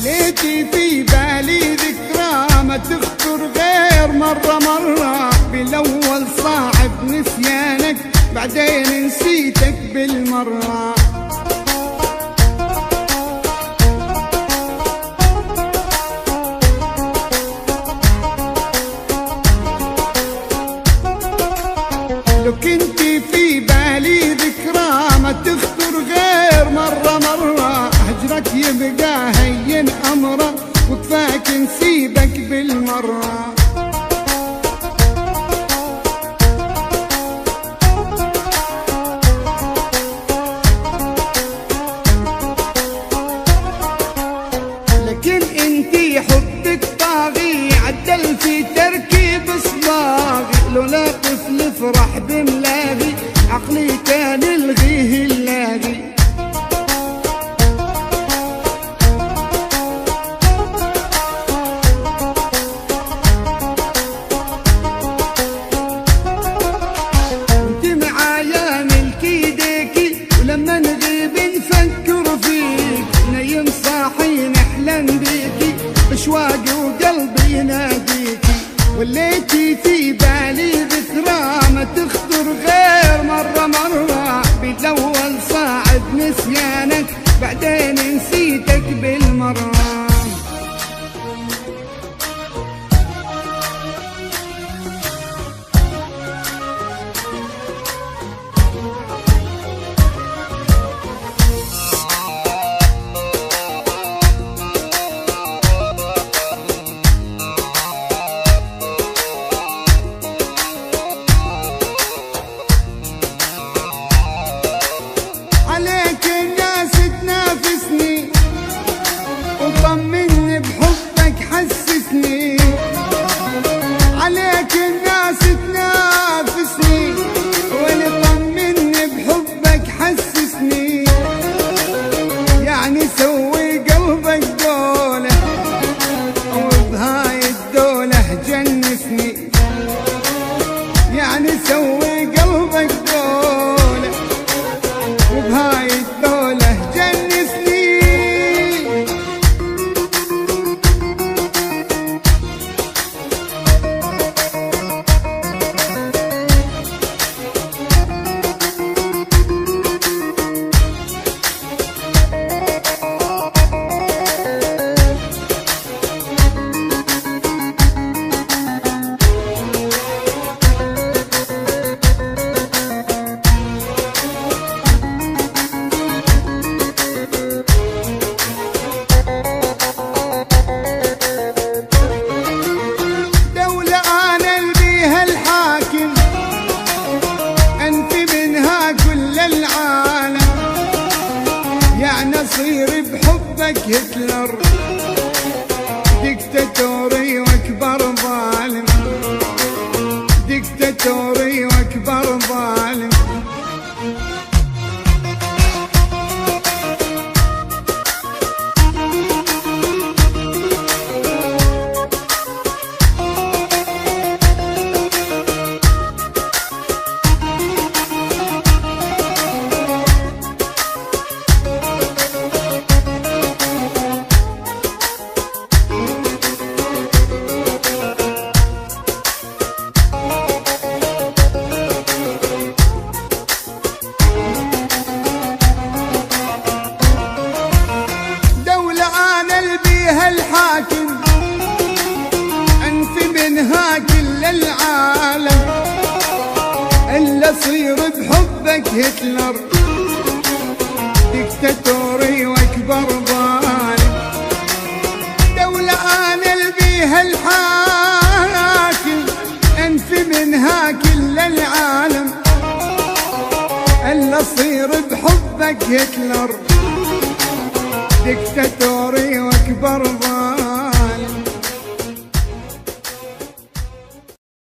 ليتي في بالي ذكرى ما تخطر غير مرة بالاول صعب نسيانك بعدين نسيتك بالمرة. لو كنت في بالي ذكرى ما تخطر غير مرة هجرك يبقى هين أمره وكفاك نسيبك بالمرة. لكن انتي حبك طاغي عدل في تركيب صباغي، لولا طفل فرح بملاغي عقلي كان الغيه اللاغي. انت معايا ملكي ديكي ولما نغيب نفكر فيك، نايم صاحي نحلم بيكي بشواقي وقلبي يناديكي. وليتي في بالي ذكرى ما تخطر غير مرة بالاول صعب نسيانك بعدين نسيتك بالمرة. عليك الناس تنافسني وطمني بحبك حسسني، عليك الناس تنافسني وطمني بحبك حسسني. يعني سوي قلبك دولة وبهاي الدولة جنسني، يعني سوي قلبك دولة وبهاي الدولة جنسني. يعني اصير بحبك هتلر ديكتاتوري واكبر ظالم، ديكتاتوري واكبر ظالم. الحاكم انفي منها كل العالم، الا صير بحبك هتلر ديكتاتوري واكبر ظالم. دولة انا البيها الحاكم انفي منها كل العالم، الا صير بحبك هتلر ديكتاتوري واكبر ظالم.